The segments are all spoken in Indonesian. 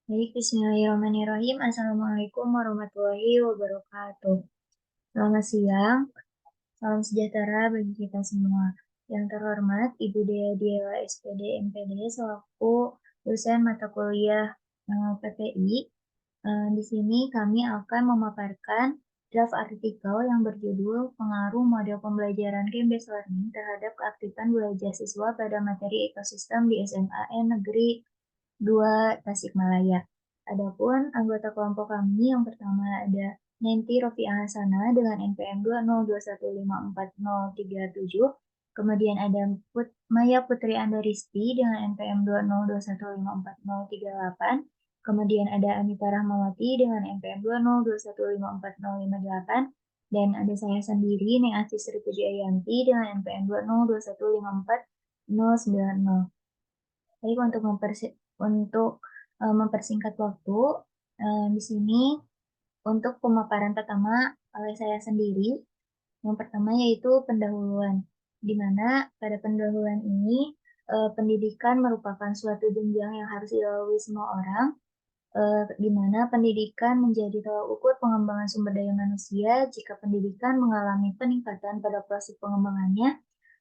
Baik, bismillahirrahmanirrahim. Assalamualaikum warahmatullahi wabarakatuh. Selamat siang, salam sejahtera bagi kita semua. Yang terhormat, Ibu Dea Diela SPD MPD selaku dosen mata kuliah PPI. Di sini kami akan memaparkan draft artikel yang berjudul Pengaruh Model Pembelajaran Game-Based Learning terhadap keaktifan belajar siswa pada materi ekosistem di SMAN Negeri 2 Tasikmalaya. Adapun anggota kelompok kami yang pertama ada Nenti Rofiah Hasana dengan NPM 202154037, kemudian ada Maya Putri Andaristi dengan NPM 202154038, kemudian ada Anita Rahmawati dengan NPM 202154058, dan ada saya sendiri, Neng Asis Sri Pujiayanti dengan NPM 202154090. Baik, untuk mempersingkat waktu, di sini untuk pemaparan pertama oleh saya sendiri, yang pertama yaitu pendahuluan, di mana pada pendahuluan ini pendidikan merupakan suatu jenjang yang harus dilalui semua orang, di mana pendidikan menjadi tolak ukur pengembangan sumber daya manusia. Jika pendidikan mengalami peningkatan pada proses pengembangannya,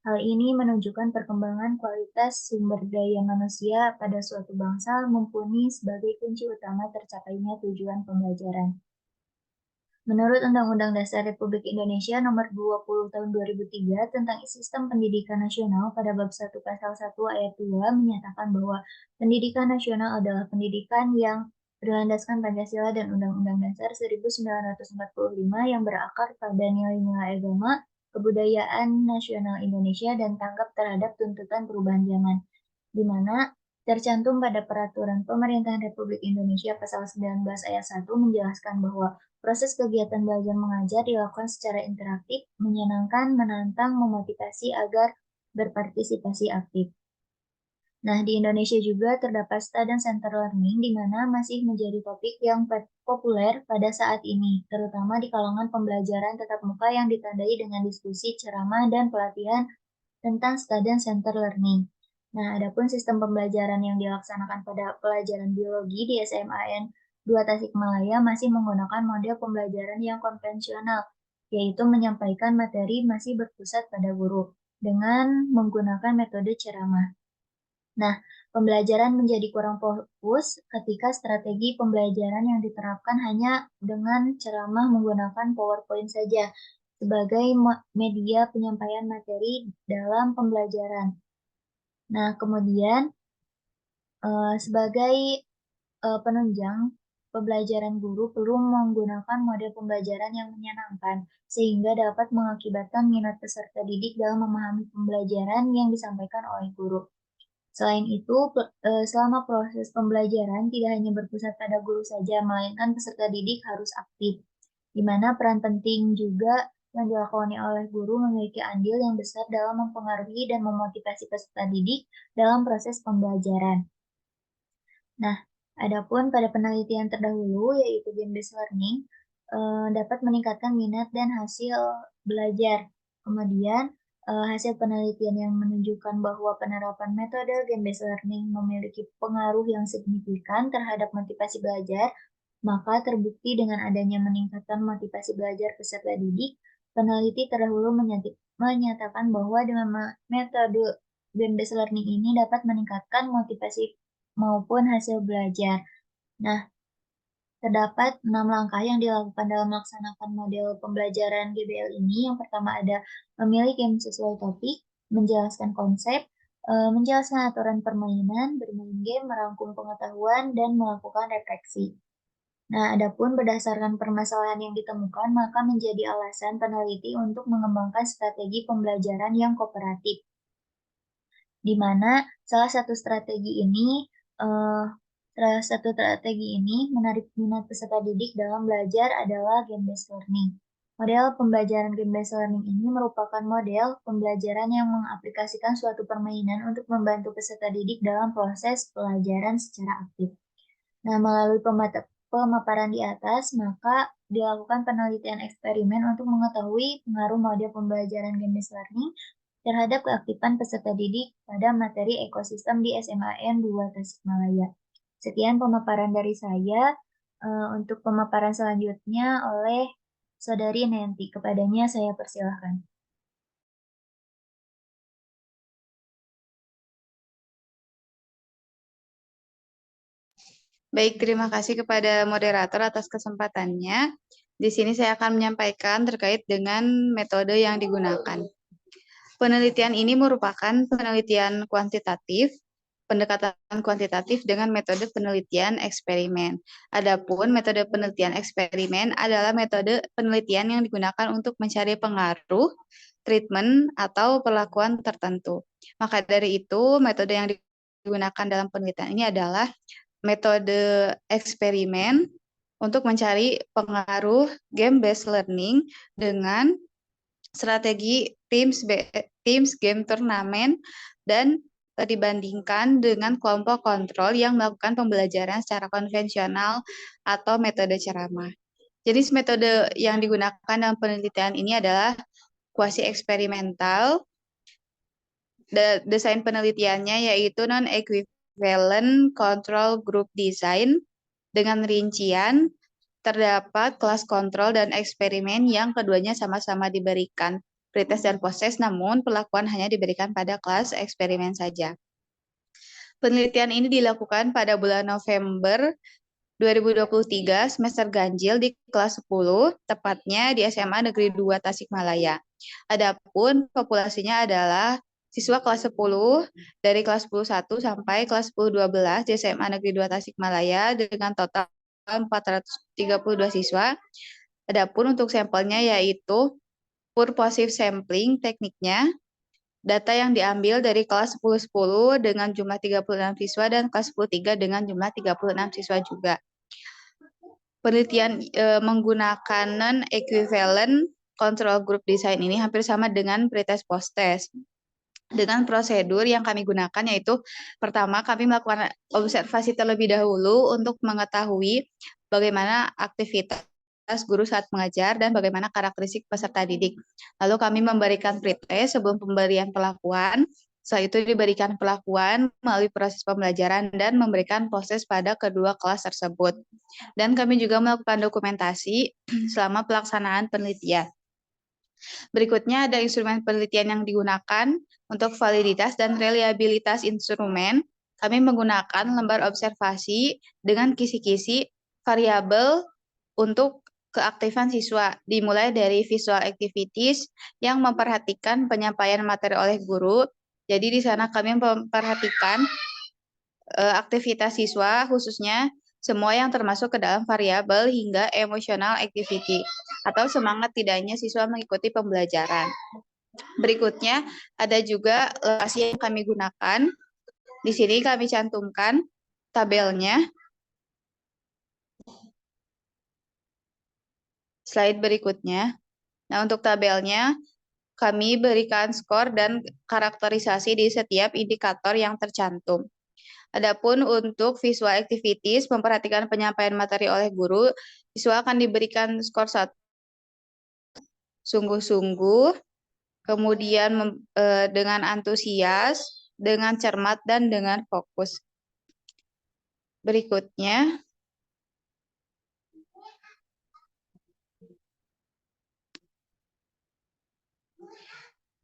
hal ini menunjukkan perkembangan kualitas sumber daya manusia pada suatu bangsa mumpuni sebagai kunci utama tercapainya tujuan pembelajaran. Menurut Undang-Undang Dasar Republik Indonesia Nomor 20 Tahun 2003 tentang Sistem Pendidikan Nasional pada Bab 1 Pasal 1 Ayat 2 menyatakan bahwa pendidikan nasional adalah pendidikan yang berlandaskan Pancasila dan Undang-Undang Dasar 1945 yang berakar pada nilai-nilai agama, kebudayaan nasional Indonesia dan tanggap terhadap tuntutan perubahan zaman, di mana tercantum pada Peraturan Pemerintahan Republik Indonesia Pasal 19 Ayat 1 menjelaskan bahwa proses kegiatan belajar mengajar dilakukan secara interaktif, menyenangkan, menantang, memotivasi agar berpartisipasi aktif. Nah, di Indonesia juga terdapat student center learning di mana masih menjadi topik yang populer pada saat ini, terutama di kalangan pembelajaran tatap muka yang ditandai dengan diskusi, ceramah, dan pelatihan tentang student center learning. Nah, adapun sistem pembelajaran yang dilaksanakan pada pelajaran biologi di SMAN 2 Tasikmalaya masih menggunakan model pembelajaran yang konvensional, yaitu menyampaikan materi masih berpusat pada guru dengan menggunakan metode ceramah. Nah, pembelajaran menjadi kurang fokus ketika strategi pembelajaran yang diterapkan hanya dengan ceramah menggunakan PowerPoint saja sebagai media penyampaian materi dalam pembelajaran. Nah, kemudian sebagai penunjang pembelajaran guru perlu menggunakan model pembelajaran yang menyenangkan sehingga dapat mengakibatkan minat peserta didik dalam memahami pembelajaran yang disampaikan oleh guru. Selain itu, selama proses pembelajaran tidak hanya berpusat pada guru saja, melainkan peserta didik harus aktif, di mana peran penting juga yang dilakoni oleh guru memiliki andil yang besar dalam mempengaruhi dan memotivasi peserta didik dalam proses pembelajaran. Nah, adapun pada penelitian terdahulu, yaitu game-based learning, dapat meningkatkan minat dan hasil belajar. Kemudian, hasil penelitian yang menunjukkan bahwa penerapan metode game-based learning memiliki pengaruh yang signifikan terhadap motivasi belajar, maka terbukti dengan adanya meningkatkan motivasi belajar peserta didik, peneliti terdahulu menyatakan bahwa dengan metode game-based learning ini dapat meningkatkan motivasi maupun hasil belajar. Nah, terdapat 6 langkah yang dilakukan dalam melaksanakan model pembelajaran GBL ini. Yang pertama ada memilih game sesuai topik, menjelaskan konsep, menjelaskan aturan permainan, bermain game, merangkum pengetahuan, dan melakukan refleksi. Nah, adapun berdasarkan permasalahan yang ditemukan, maka menjadi alasan peneliti untuk mengembangkan strategi pembelajaran yang kooperatif, di mana salah satu strategi ini menarik minat peserta didik dalam belajar adalah game-based learning. Model pembelajaran game-based learning ini merupakan model pembelajaran yang mengaplikasikan suatu permainan untuk membantu peserta didik dalam proses pelajaran secara aktif. Nah, melalui pemaparan di atas, maka dilakukan penelitian eksperimen untuk mengetahui pengaruh model pembelajaran game-based learning terhadap keaktifan peserta didik pada materi ekosistem di SMAN 2 Tasikmalaya. Sekian pemaparan dari saya. Untuk pemaparan selanjutnya oleh Saudari Nenti. Kepadanya saya persilahkan. Baik, terima kasih kepada moderator atas kesempatannya. Di sini saya akan menyampaikan terkait dengan metode yang digunakan. Penelitian ini merupakan penelitian kuantitatif, pendekatan kuantitatif dengan metode penelitian eksperimen. Adapun metode penelitian eksperimen adalah metode penelitian yang digunakan untuk mencari pengaruh, treatment, atau perlakuan tertentu. Maka dari itu, metode yang digunakan dalam penelitian ini adalah metode eksperimen untuk mencari pengaruh game-based learning dengan strategi Teams game turnamen dan dibandingkan dengan kelompok kontrol yang melakukan pembelajaran secara konvensional atau metode ceramah. Jenis metode yang digunakan dalam penelitian ini adalah kuasi eksperimental. Desain penelitiannya yaitu non-equivalent control group design dengan rincian terdapat kelas kontrol dan eksperimen yang keduanya sama-sama diberikan pretest dan posttest, namun perlakuan hanya diberikan pada kelas eksperimen saja. Penelitian ini dilakukan pada bulan November 2023 semester ganjil di kelas 10, tepatnya di SMA Negeri 2 Tasikmalaya. Adapun populasinya adalah siswa kelas 10 dari kelas 10 1 sampai kelas 10 12 di SMA Negeri 2 Tasikmalaya dengan total 432 siswa. Adapun untuk sampelnya yaitu purposive sampling tekniknya, data yang diambil dari kelas 10-10 dengan jumlah 36 siswa dan kelas 10-3 dengan jumlah 36 siswa juga. Penelitian menggunakan non-equivalent control group design ini hampir sama dengan pretest post-test. Dengan prosedur yang kami gunakan yaitu pertama kami melakukan observasi terlebih dahulu untuk mengetahui bagaimana aktivitas guru saat mengajar dan bagaimana karakteristik peserta didik. Lalu kami memberikan pretest sebelum pemberian perlakuan. Setelah itu diberikan perlakuan melalui proses pembelajaran dan memberikan proses pada kedua kelas tersebut. Dan kami juga melakukan dokumentasi selama pelaksanaan penelitian. Berikutnya ada instrumen penelitian yang digunakan untuk validitas dan reliabilitas instrumen. Kami menggunakan lembar observasi dengan kisi-kisi variabel untuk keaktifan siswa, dimulai dari visual activities yang memperhatikan penyampaian materi oleh guru. Jadi di sana kami memperhatikan aktivitas siswa, khususnya semua yang termasuk ke dalam variabel hingga emotional activity atau semangat tidaknya siswa mengikuti pembelajaran. Berikutnya ada juga lokasi yang kami gunakan. Di sini kami cantumkan tabelnya. Slide berikutnya. Nah, untuk tabelnya kami berikan skor dan karakterisasi di setiap indikator yang tercantum. Adapun untuk visual activities, memperhatikan penyampaian materi oleh guru, siswa akan diberikan skor 1 sungguh-sungguh, kemudian dengan antusias, dengan cermat, dan dengan fokus. Berikutnya,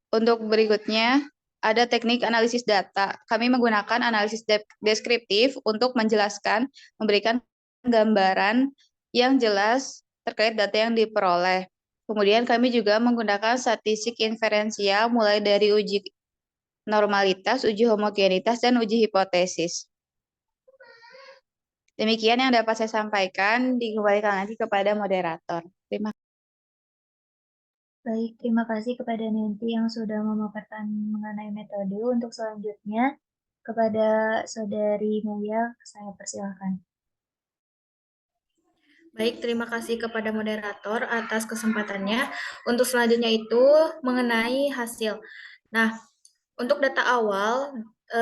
untuk berikutnya, ada teknik analisis data. Kami menggunakan analisis deskriptif untuk menjelaskan, memberikan gambaran yang jelas terkait data yang diperoleh. Kemudian kami juga menggunakan statistik inferensial mulai dari uji normalitas, uji homogenitas, dan uji hipotesis. Demikian yang dapat saya sampaikan, dikembalikan lagi kepada moderator. Terima kasih. Baik, terima kasih kepada Nanti yang sudah memaparkan mengenai metode. Untuk selanjutnya, kepada Saudari Melia, saya persilahkan. Baik, terima kasih kepada moderator atas kesempatannya. Untuk selanjutnya itu mengenai hasil. Nah, untuk data awal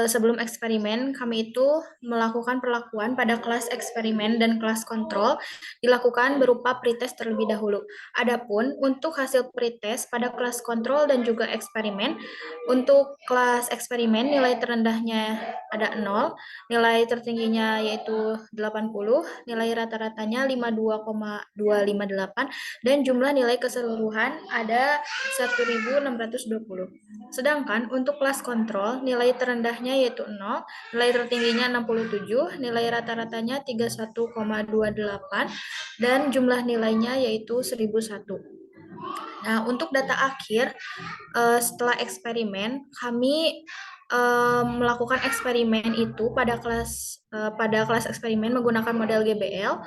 sebelum eksperimen, kami itu melakukan perlakuan pada kelas eksperimen dan kelas kontrol dilakukan berupa pretest terlebih dahulu. Adapun untuk hasil pretest pada kelas kontrol dan juga eksperimen, untuk kelas eksperimen nilai terendahnya ada 0, nilai tertingginya yaitu 80, nilai rata-ratanya 52,258, dan jumlah nilai keseluruhan ada 1.620. Sedangkan untuk kelas kontrol, nilai terendahnya yaitu 0, nilai tertingginya 67, nilai rata-ratanya 31,28, dan jumlah nilainya yaitu 1001. Nah, untuk data akhir, setelah eksperimen, kami melakukan eksperimen itu pada kelas eksperimen menggunakan model GBL,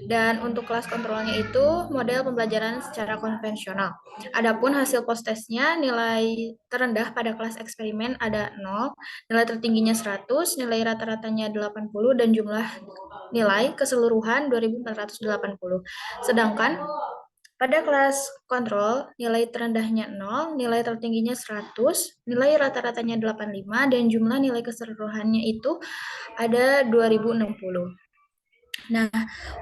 dan untuk kelas kontrolnya itu model pembelajaran secara konvensional. Adapun hasil post-testnya, nilai terendah pada kelas eksperimen ada 0, nilai tertingginya 100, nilai rata-ratanya 80, dan jumlah nilai keseluruhan 2.480. Sedangkan pada kelas kontrol, nilai terendahnya 0, nilai tertingginya 100, nilai rata-ratanya 85, dan jumlah nilai keseluruhannya itu ada 2060. Nah,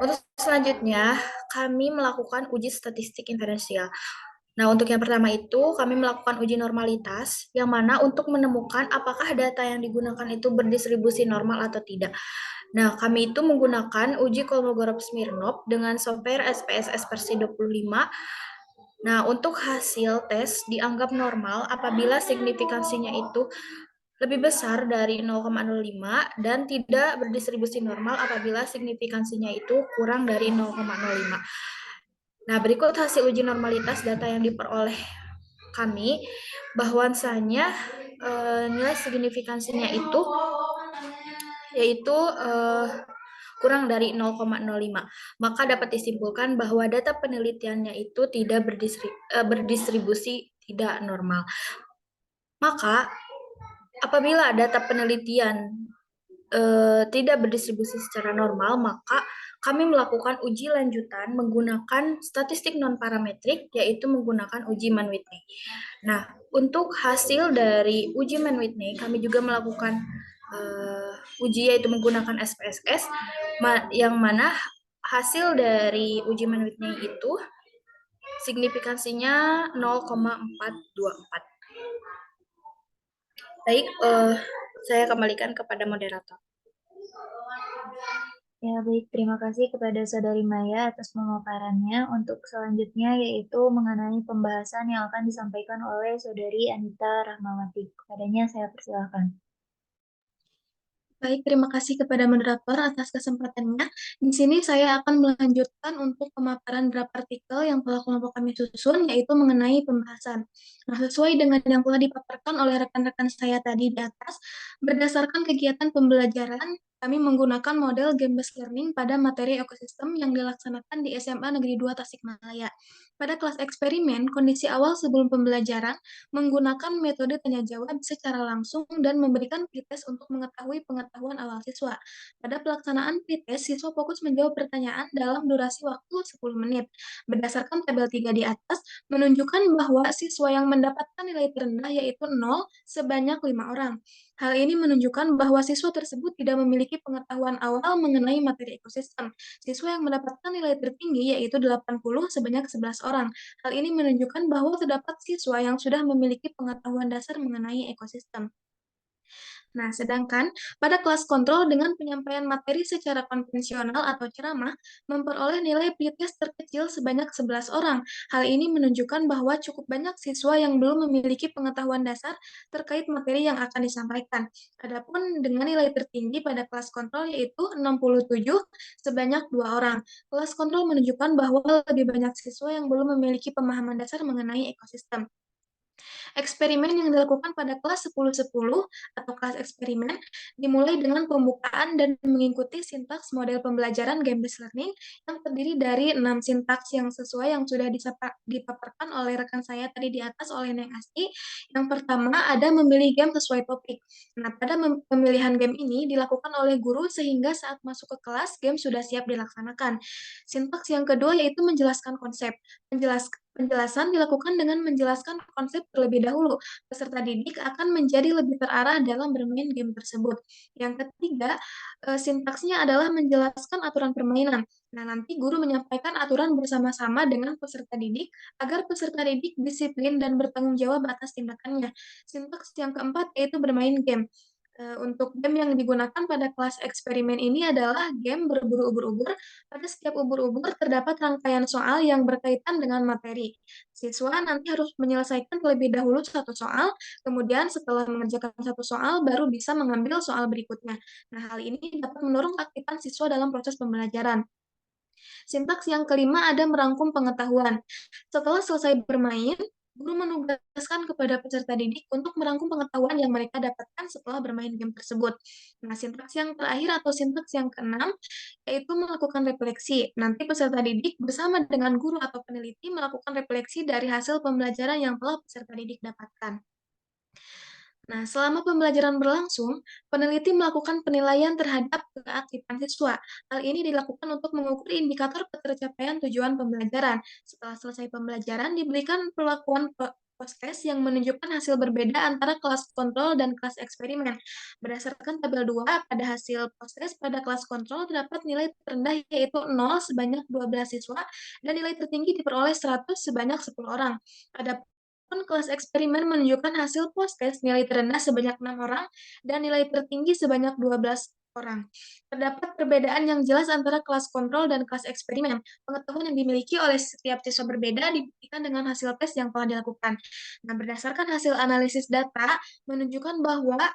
untuk selanjutnya, kami melakukan uji statistik inferensial. Nah, untuk yang pertama itu, kami melakukan uji normalitas, yang mana untuk menemukan apakah data yang digunakan itu berdistribusi normal atau tidak. Nah, kami itu menggunakan uji Kolmogorov-Smirnov dengan software SPSS versi 25. Nah, untuk hasil tes dianggap normal apabila signifikansinya itu lebih besar dari 0,05 dan tidak berdistribusi normal apabila signifikansinya itu kurang dari 0,05. Nah, berikut hasil uji normalitas data yang diperoleh kami, bahwasanya nilai signifikansinya itu yaitu kurang dari 0,05. Maka dapat disimpulkan bahwa data penelitiannya itu tidak berdistribusi tidak normal. Maka apabila data penelitian tidak berdistribusi secara normal, maka kami melakukan uji lanjutan menggunakan statistik non-parametrik, yaitu menggunakan uji Mann-Whitney. Nah, untuk hasil dari uji Mann-Whitney, kami juga melakukan uji yaitu menggunakan SPSS, yang mana hasil dari uji Mann-Whitney itu signifikansinya 0,424. Baik, saya kembalikan kepada moderator. Ya, baik. Terima kasih kepada Saudari Maya atas pemaparannya. Untuk selanjutnya yaitu mengenai pembahasan yang akan disampaikan oleh Saudari Anita Rahmawati. Kepadanya saya persilahkan. Baik, terima kasih kepada moderator atas kesempatannya. Di sini saya akan melanjutkan untuk pemaparan draft artikel yang telah kelompok kami susun, yaitu mengenai pembahasan. Nah, sesuai dengan yang telah dipaparkan oleh rekan-rekan saya tadi di atas, berdasarkan kegiatan pembelajaran, kami menggunakan model game-based learning pada materi ekosistem yang dilaksanakan di SMA Negeri 2 Tasikmalaya. Pada kelas eksperimen, kondisi awal sebelum pembelajaran menggunakan metode tanya jawab secara langsung dan memberikan pretest untuk mengetahui pengetahuan awal siswa. Pada pelaksanaan pretest, siswa fokus menjawab pertanyaan dalam durasi waktu 10 menit. Berdasarkan tabel 3 di atas, menunjukkan bahwa siswa yang mendapatkan nilai terendah yaitu 0 sebanyak 5 orang. Hal ini menunjukkan bahwa siswa tersebut tidak memiliki pengetahuan awal mengenai materi ekosistem. Siswa yang mendapatkan nilai tertinggi yaitu 80 sebanyak 11 orang. Hal ini menunjukkan bahwa terdapat siswa yang sudah memiliki pengetahuan dasar mengenai ekosistem. Nah, sedangkan pada kelas kontrol dengan penyampaian materi secara konvensional atau ceramah memperoleh nilai pretest terkecil sebanyak 11 orang. Hal ini menunjukkan bahwa cukup banyak siswa yang belum memiliki pengetahuan dasar terkait materi yang akan disampaikan. Adapun dengan nilai tertinggi pada kelas kontrol yaitu 67 sebanyak 2 orang. Kelas kontrol menunjukkan bahwa lebih banyak siswa yang belum memiliki pemahaman dasar mengenai ekosistem. Eksperimen yang dilakukan pada kelas 10-10 atau kelas eksperimen dimulai dengan pembukaan dan mengikuti sintaks model pembelajaran game-based learning yang terdiri dari 6 sintaks yang sesuai yang sudah dipaparkan oleh rekan saya tadi di atas oleh Neng Asti. Yang pertama ada memilih game sesuai topik. Nah, pada pemilihan game ini dilakukan oleh guru sehingga saat masuk ke kelas game sudah siap dilaksanakan. Sintaks yang kedua yaitu menjelaskan konsep. Penjelasan dilakukan dengan menjelaskan konsep terlebih dahulu. Peserta didik akan menjadi lebih terarah dalam bermain game tersebut. Yang ketiga, sintaksnya adalah menjelaskan aturan permainan. Nah, nanti guru menyampaikan aturan bersama-sama dengan peserta didik agar peserta didik disiplin dan bertanggung jawab atas tindakannya. Sintaks yang keempat yaitu bermain game. Untuk game yang digunakan pada kelas eksperimen ini adalah game berburu ubur-ubur. Pada setiap ubur-ubur terdapat rangkaian soal yang berkaitan dengan materi. Siswa nanti harus menyelesaikan terlebih dahulu satu soal, kemudian setelah mengerjakan satu soal baru bisa mengambil soal berikutnya. Nah, hal ini dapat mendorong aktivitas siswa dalam proses pembelajaran. Sintaks yang kelima ada merangkum pengetahuan. Setelah selesai bermain, guru menugaskan kepada peserta didik untuk merangkum pengetahuan yang mereka dapatkan setelah bermain game tersebut. Nah, sintaks yang terakhir atau sintaks yang keenam yaitu melakukan refleksi. Nanti peserta didik bersama dengan guru atau peneliti melakukan refleksi dari hasil pembelajaran yang telah peserta didik dapatkan. Nah, selama pembelajaran berlangsung, peneliti melakukan penilaian terhadap keaktifan siswa. Hal ini dilakukan untuk mengukur indikator ketercapaian tujuan pembelajaran. Setelah selesai pembelajaran, diberikan perlakuan post-test yang menunjukkan hasil berbeda antara kelas kontrol dan kelas eksperimen. Berdasarkan tabel 2, pada hasil post-test pada kelas kontrol terdapat nilai terendah yaitu 0 sebanyak 12 siswa dan nilai tertinggi diperoleh 100 sebanyak 10 orang. Pada kelas eksperimen menunjukkan hasil post-test nilai terendah sebanyak 6 orang dan nilai tertinggi sebanyak 12 orang. Terdapat perbedaan yang jelas antara kelas kontrol dan kelas eksperimen. Pengetahuan yang dimiliki oleh setiap siswa berbeda dibuktikan dengan hasil tes yang telah dilakukan. Nah, berdasarkan hasil analisis data, menunjukkan bahwa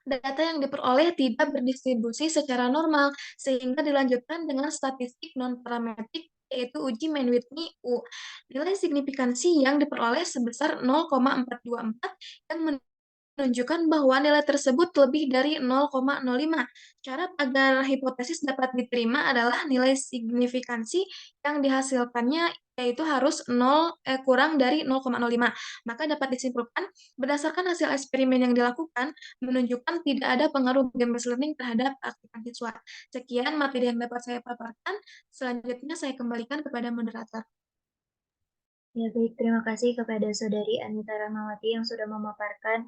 data yang diperoleh tidak berdistribusi secara normal, sehingga dilanjutkan dengan statistik non-parametrik yaitu uji Mann-Whitney U. Nilai signifikansi yang diperoleh sebesar 0,424 yang menunjukkan bahwa nilai tersebut lebih dari 0,05. Syarat agar hipotesis dapat diterima adalah nilai signifikansi yang dihasilkannya yaitu harus kurang dari 0,05. Maka dapat disimpulkan, berdasarkan hasil eksperimen yang dilakukan, menunjukkan tidak ada pengaruh game-based learning terhadap aktivitas siswa. Sekian materi yang dapat saya paparkan. Selanjutnya saya kembalikan kepada moderator. Ya, baik. Terima kasih kepada Saudari Anita Rahmawati yang sudah memaparkan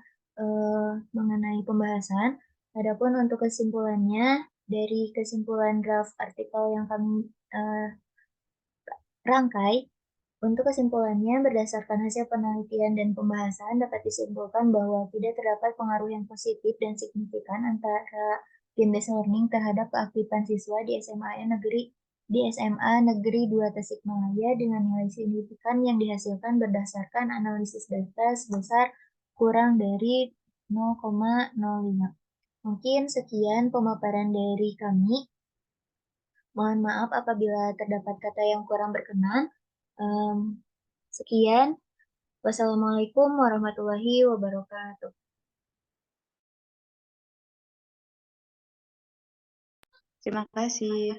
mengenai pembahasan. Adapun untuk kesimpulannya, dari kesimpulan draft artikel yang kami rangkai, untuk kesimpulannya, berdasarkan hasil penelitian dan pembahasan, dapat disimpulkan bahwa tidak terdapat pengaruh yang positif dan signifikan antara game-based learning terhadap keaktifan siswa di SMA Negeri 2 Tasikmalaya dengan nilai signifikan yang dihasilkan berdasarkan analisis data sebesar kurang dari 0,05. Mungkin sekian pemaparan dari kami. Mohon maaf apabila terdapat kata yang kurang berkenan. Sekian. Wassalamualaikum warahmatullahi wabarakatuh. Terima kasih.